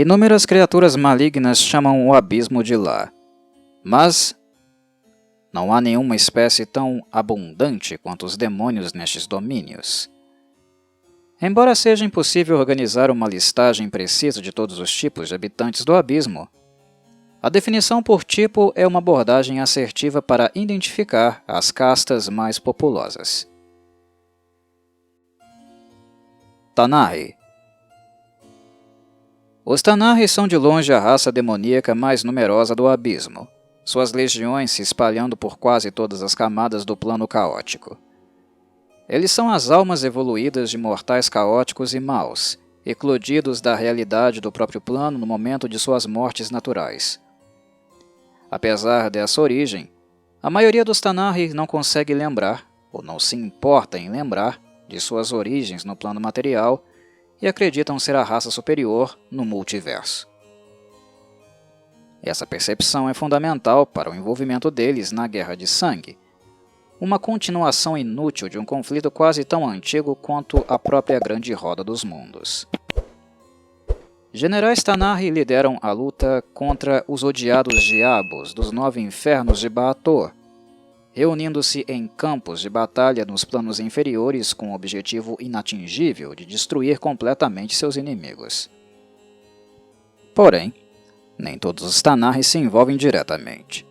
Inúmeras criaturas malignas chamam o abismo de lá, mas não há nenhuma espécie tão abundante quanto os demônios nestes domínios. Embora seja impossível organizar uma listagem precisa de todos os tipos de habitantes do abismo, a definição por tipo é uma abordagem assertiva para identificar as castas mais populosas. Tanarri. Os Tanarri são de longe a raça demoníaca mais numerosa do abismo, suas legiões se espalhando por quase todas as camadas do plano caótico. Eles são as almas evoluídas de mortais caóticos e maus, eclodidos da realidade do próprio plano no momento de suas mortes naturais. Apesar dessa origem, a maioria dos Tanarri não consegue lembrar, ou não se importa em lembrar, de suas origens no plano material e acreditam ser a raça superior no multiverso. Essa percepção é fundamental para o envolvimento deles na Guerra de Sangue, uma continuação inútil de um conflito quase tão antigo quanto a própria Grande Roda dos Mundos. Generais Tanarri lideram a luta contra os odiados diabos dos 9 infernos de Baator, reunindo-se em campos de batalha nos planos inferiores com o objetivo inatingível de destruir completamente seus inimigos. Porém, nem todos os Tanarri se envolvem diretamente.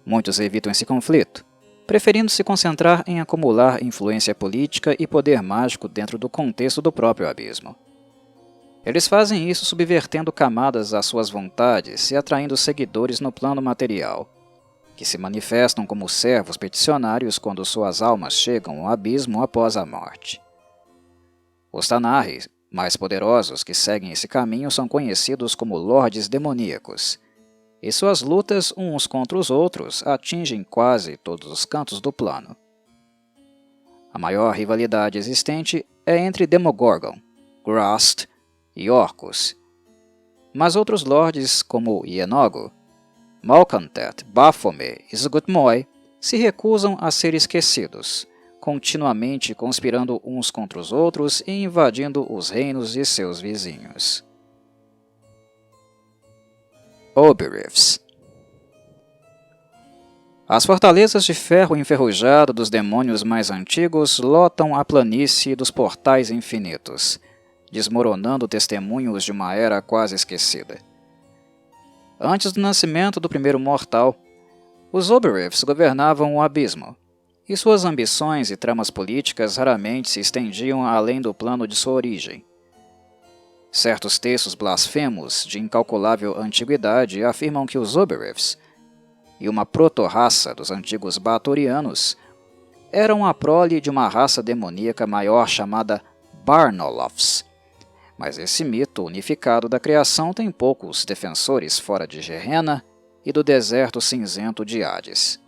Muitos evitam esse conflito, preferindo se concentrar em acumular influência política e poder mágico dentro do contexto do próprio abismo. Eles fazem isso subvertendo camadas às suas vontades e atraindo seguidores no plano material, que se manifestam como servos peticionários quando suas almas chegam ao abismo após a morte. Os Tanarri mais poderosos que seguem esse caminho são conhecidos como Lordes Demoníacos, e suas lutas uns contra os outros atingem quase todos os cantos do plano. A maior rivalidade existente é entre Demogorgon, Ghrast e Orcus, mas outros lordes como Ienogo, Malkantet, Baphomet e Zgutmoi se recusam a ser esquecidos, continuamente conspirando uns contra os outros e invadindo os reinos de seus vizinhos. Oberifs. As fortalezas de ferro enferrujado dos demônios mais antigos lotam a planície dos portais infinitos, desmoronando testemunhos de uma era quase esquecida. Antes do nascimento do primeiro mortal, os Oberifs governavam o abismo, e suas ambições e tramas políticas raramente se estendiam além do plano de sua origem. Certos textos blasfemos de incalculável antiguidade afirmam que os Oberifs, e uma proto-raça dos antigos Baatorianos, eram a prole de uma raça demoníaca maior chamada Barnolofs. Mas esse mito unificado da criação tem poucos defensores fora de Gehenna e do deserto cinzento de Hades.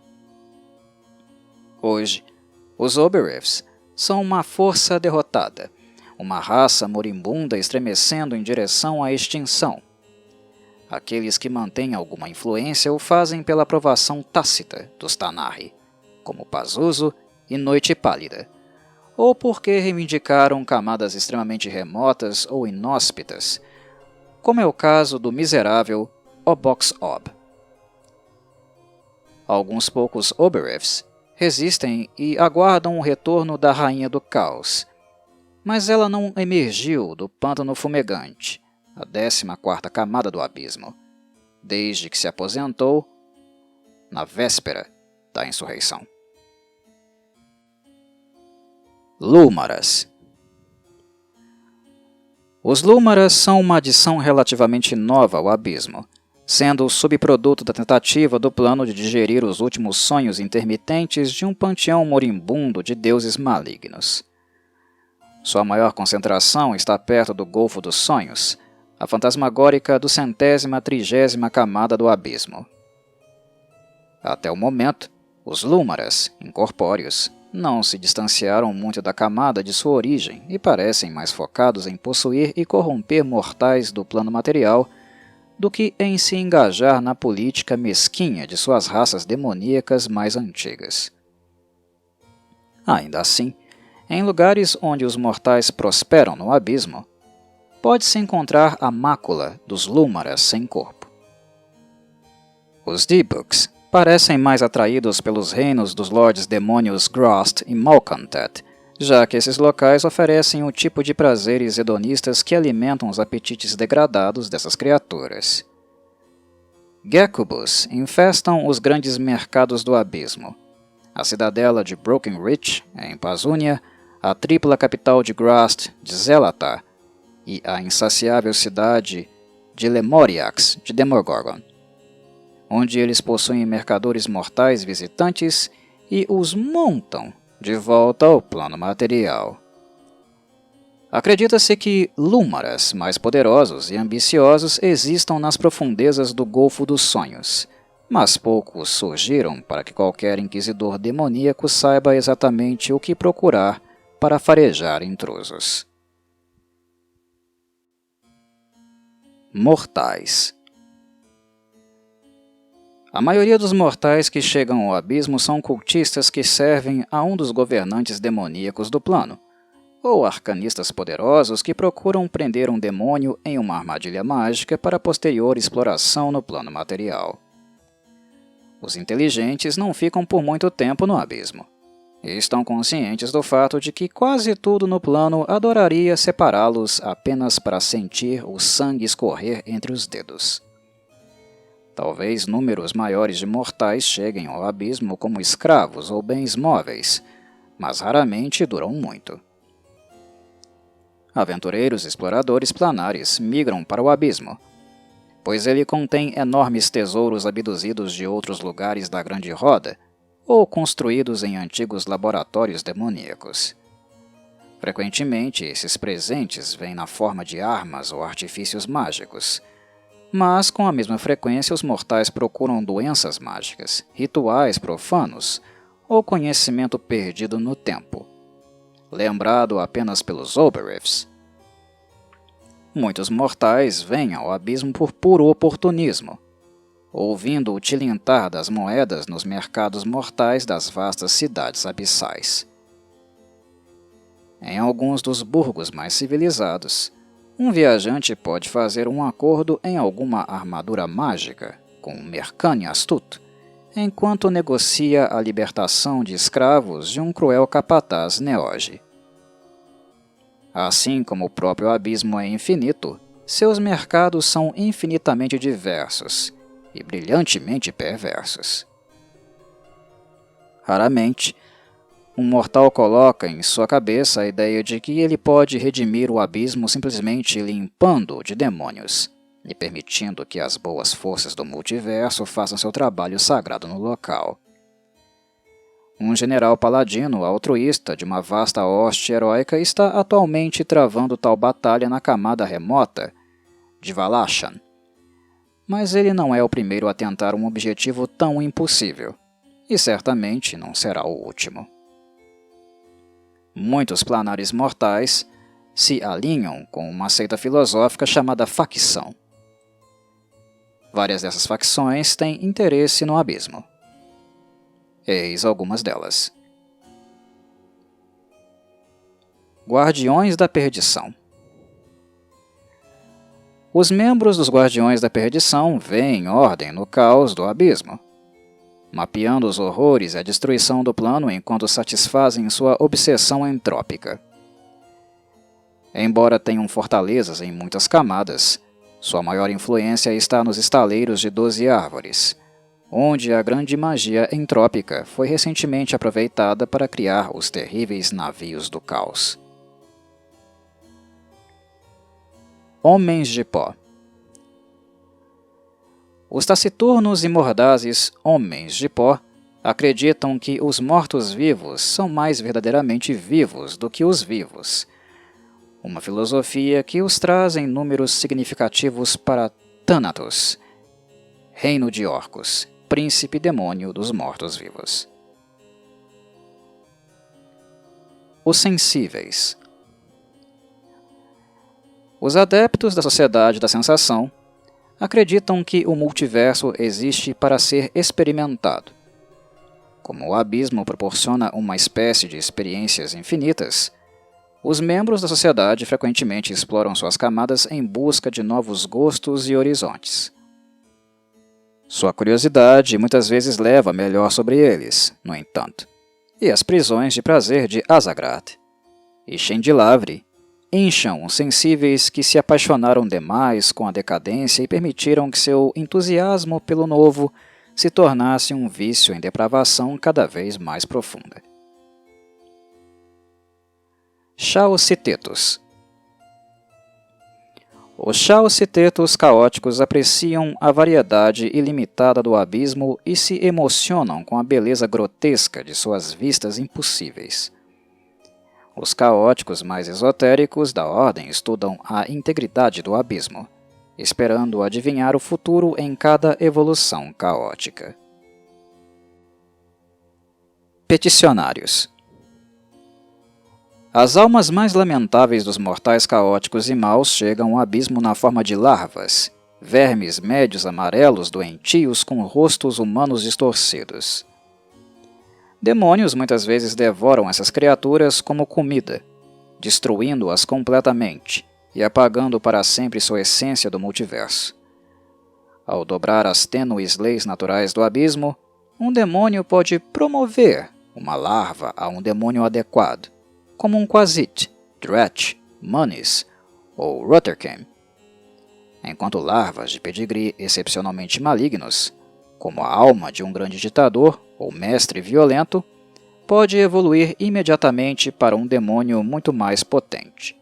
Hoje, os Oberifs são uma força derrotada, uma raça moribunda estremecendo em direção à extinção. Aqueles que mantêm alguma influência o fazem pela aprovação tácita dos Tanarri, como Pazuzu e Noite Pálida, ou porque reivindicaram camadas extremamente remotas ou inóspitas, como é o caso do miserável Obox-Ob. Alguns poucos Oberifs resistem e aguardam o retorno da Rainha do Caos, mas ela não emergiu do pântano fumegante, a 14ª camada do abismo, desde que se aposentou na véspera da insurreição. Lúmaras. Os Lúmaras são uma adição relativamente nova ao abismo, sendo o subproduto da tentativa do plano de digerir os últimos sonhos intermitentes de um panteão moribundo de deuses malignos. Sua maior concentração está perto do Golfo dos Sonhos, a fantasmagórica 230ª camada do abismo. Até o momento, os Lúmaras, incorpóreos, não se distanciaram muito da camada de sua origem e parecem mais focados em possuir e corromper mortais do plano material do que em se engajar na política mesquinha de suas raças demoníacas mais antigas. Ainda assim, em lugares onde os mortais prosperam no abismo, pode-se encontrar a mácula dos Lúmaras sem corpo. Os D-Books parecem mais atraídos pelos reinos dos Lordes Demônios Grost e Malcontent, já que esses locais oferecem o tipo de prazeres hedonistas que alimentam os apetites degradados dessas criaturas. Gecubus infestam os grandes mercados do abismo. A cidadela de Brokenridge, em Pazunia, a tripla capital de Grast, de Zelatar, e a insaciável cidade de Lemoriax, de Demogorgon, onde eles possuem mercadores mortais visitantes e os montam de volta ao plano material. Acredita-se que Lúmaras mais poderosos e ambiciosos existam nas profundezas do Golfo dos Sonhos, mas poucos surgiram para que qualquer inquisidor demoníaco saiba exatamente o que procurar para farejar intrusos. Mortais. A maioria dos mortais que chegam ao abismo são cultistas que servem a um dos governantes demoníacos do plano, ou arcanistas poderosos que procuram prender um demônio em uma armadilha mágica para posterior exploração no plano material. Os inteligentes não ficam por muito tempo no abismo, e estão conscientes do fato de que quase tudo no plano adoraria separá-los apenas para sentir o sangue escorrer entre os dedos. Talvez números maiores de mortais cheguem ao abismo como escravos ou bens móveis, mas raramente duram muito. Aventureiros e exploradores planares migram para o abismo, pois ele contém enormes tesouros abduzidos de outros lugares da Grande Roda ou construídos em antigos laboratórios demoníacos. Frequentemente, esses presentes vêm na forma de armas ou artifícios mágicos, mas com a mesma frequência os mortais procuram doenças mágicas, rituais profanos ou conhecimento perdido no tempo, lembrado apenas pelos Oberiths. Muitos mortais vêm ao abismo por puro oportunismo, ouvindo o tilintar das moedas nos mercados mortais das vastas cidades abissais. Em alguns dos burgos mais civilizados, um viajante pode fazer um acordo em alguma armadura mágica com um mercane astuto, enquanto negocia a libertação de escravos de um cruel capataz neoge. Assim como o próprio abismo é infinito, seus mercados são infinitamente diversos e brilhantemente perversos. Raramente, um mortal coloca em sua cabeça a ideia de que ele pode redimir o abismo simplesmente limpando-o de demônios e permitindo que as boas forças do multiverso façam seu trabalho sagrado no local. Um general paladino altruísta de uma vasta hoste heróica está atualmente travando tal batalha na camada remota de Valashan, mas ele não é o primeiro a tentar um objetivo tão impossível, e certamente não será o último. Muitos planares mortais se alinham com uma seita filosófica chamada facção. Várias dessas facções têm interesse no abismo. Eis algumas delas. Guardiões da Perdição. Os membros dos Guardiões da Perdição veem ordem no caos do abismo, mapeando os horrores e a destruição do plano enquanto satisfazem sua obsessão entrópica. Embora tenham fortalezas em muitas camadas, sua maior influência está nos estaleiros de 12 árvores, onde a grande magia entrópica foi recentemente aproveitada para criar os terríveis navios do caos. Homens de Pó. Os taciturnos e mordazes Homens de Pó acreditam que os mortos-vivos são mais verdadeiramente vivos do que os vivos, uma filosofia que os traz em números significativos para Thanatos, reino de Orcus, príncipe demônio dos mortos-vivos. Os Sensíveis. Os adeptos da Sociedade da Sensação acreditam que o multiverso existe para ser experimentado. Como o abismo proporciona uma espécie de experiências infinitas, Os membros da sociedade frequentemente exploram suas camadas em busca de novos gostos e horizontes. Sua curiosidade muitas vezes leva melhor sobre eles, no entanto, e as prisões de prazer de Azagrat e Chandelavri incham os sensíveis que se apaixonaram demais com a decadência e permitiram que seu entusiasmo pelo novo se tornasse um vício em depravação cada vez mais profunda. Chaocitetos. Os chaocitetos caóticos apreciam a variedade ilimitada do abismo e se emocionam com a beleza grotesca de suas vistas impossíveis. Os caóticos mais esotéricos da ordem estudam a integridade do abismo, esperando adivinhar o futuro em cada evolução caótica. Peticionários. As almas mais lamentáveis dos mortais caóticos e maus chegam ao abismo na forma de larvas, vermes médios amarelos doentios com rostos humanos distorcidos. Demônios muitas vezes devoram essas criaturas como comida, destruindo-as completamente e apagando para sempre sua essência do multiverso. Ao dobrar as tênues leis naturais do abismo, um demônio pode promover uma larva a um demônio adequado, como um Quasit, Dratch, Munis ou Ruttercam, enquanto larvas de pedigree excepcionalmente malignos, como a alma de um grande ditador ou mestre violento, pode evoluir imediatamente para um demônio muito mais potente.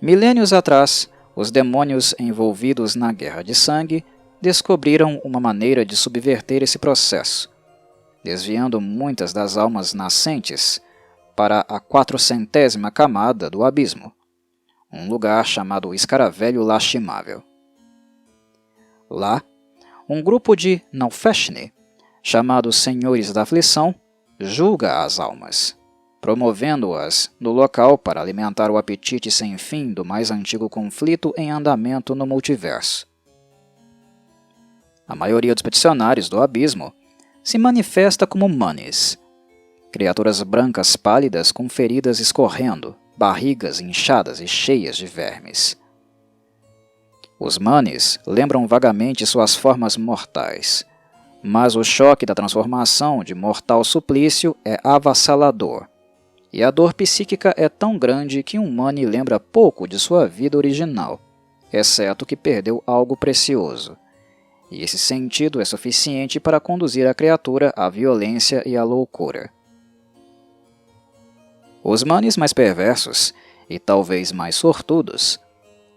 Milênios atrás, os demônios envolvidos na Guerra de Sangue descobriram uma maneira de subverter esse processo, desviando muitas das almas nascentes para a 400ª camada do abismo, um lugar chamado Escaravelho Lastimável. Lá, um grupo de Nalfeshni, chamados Senhores da Aflição, julga as almas, promovendo-as no local para alimentar o apetite sem fim do mais antigo conflito em andamento no multiverso. A maioria dos peticionários do abismo se manifesta como Munis, criaturas brancas pálidas com feridas escorrendo, barrigas inchadas e cheias de vermes. Os Munis lembram vagamente suas formas mortais, mas o choque da transformação de mortal suplício é avassalador, e a dor psíquica é tão grande que um Muni lembra pouco de sua vida original, exceto que perdeu algo precioso, e esse sentido é suficiente para conduzir a criatura à violência e à loucura. Os Munis mais perversos, e talvez mais sortudos,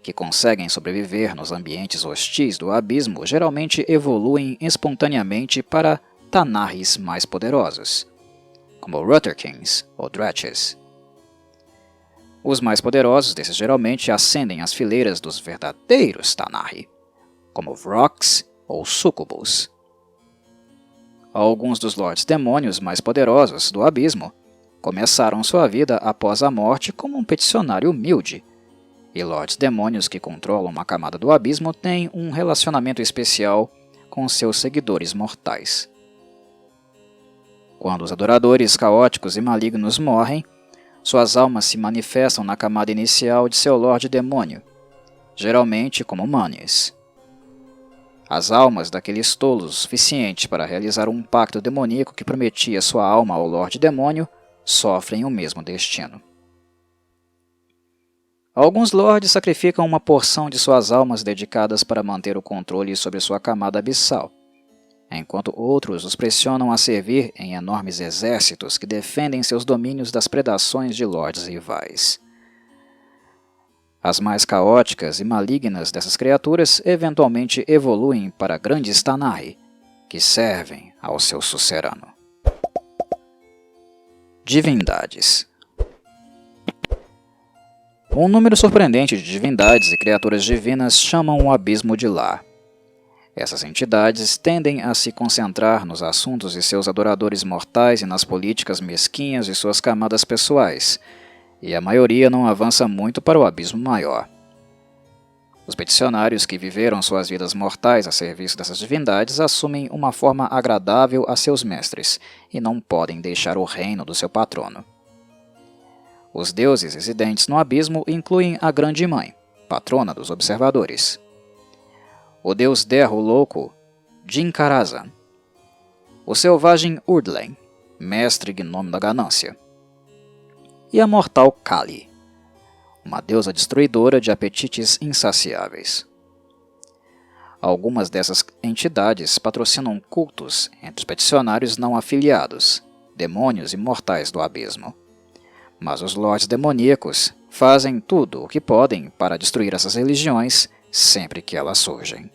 que conseguem sobreviver nos ambientes hostis do abismo, geralmente evoluem espontaneamente para Tanarris mais poderosos, como Rutterkings ou Dratches. Os mais poderosos desses geralmente ascendem às fileiras dos verdadeiros Tanarri, como Vrox ou Sucubus. Alguns dos Lordes Demônios mais poderosos do abismo começaram sua vida após a morte como um peticionário humilde, e Lordes Demônios que controlam uma camada do abismo têm um relacionamento especial com seus seguidores mortais. Quando os adoradores caóticos e malignos morrem, suas almas se manifestam na camada inicial de seu Lorde Demônio, geralmente como Munis. As almas daqueles tolos o suficiente para realizar um pacto demoníaco que prometia sua alma ao Lorde Demônio sofrem o mesmo destino. Alguns lordes sacrificam uma porção de suas almas dedicadas para manter o controle sobre sua camada abissal, enquanto outros os pressionam a servir em enormes exércitos que defendem seus domínios das predações de lordes rivais. As mais caóticas e malignas dessas criaturas eventualmente evoluem para grandes Tanarri, que servem ao seu sucerano. Divindades. Um número surpreendente de divindades e criaturas divinas chamam o abismo de lar. Essas entidades tendem a se concentrar nos assuntos de seus adoradores mortais e nas políticas mesquinhas de suas camadas pessoais, e a maioria não avança muito para o abismo maior. Os peticionários que viveram suas vidas mortais a serviço dessas divindades assumem uma forma agradável a seus mestres e não podem deixar o reino do seu patrono. Os deuses residentes no abismo incluem a Grande Mãe, patrona dos observadores, o deus Derro Louco, Jinkaraza, o selvagem Urdlen, mestre gnome da ganância, e a mortal Kali, uma deusa destruidora de apetites insaciáveis. Algumas dessas entidades patrocinam cultos entre os peticionários não afiliados, demônios imortais do abismo. Mas os lordes demoníacos fazem tudo o que podem para destruir essas religiões sempre que elas surgem.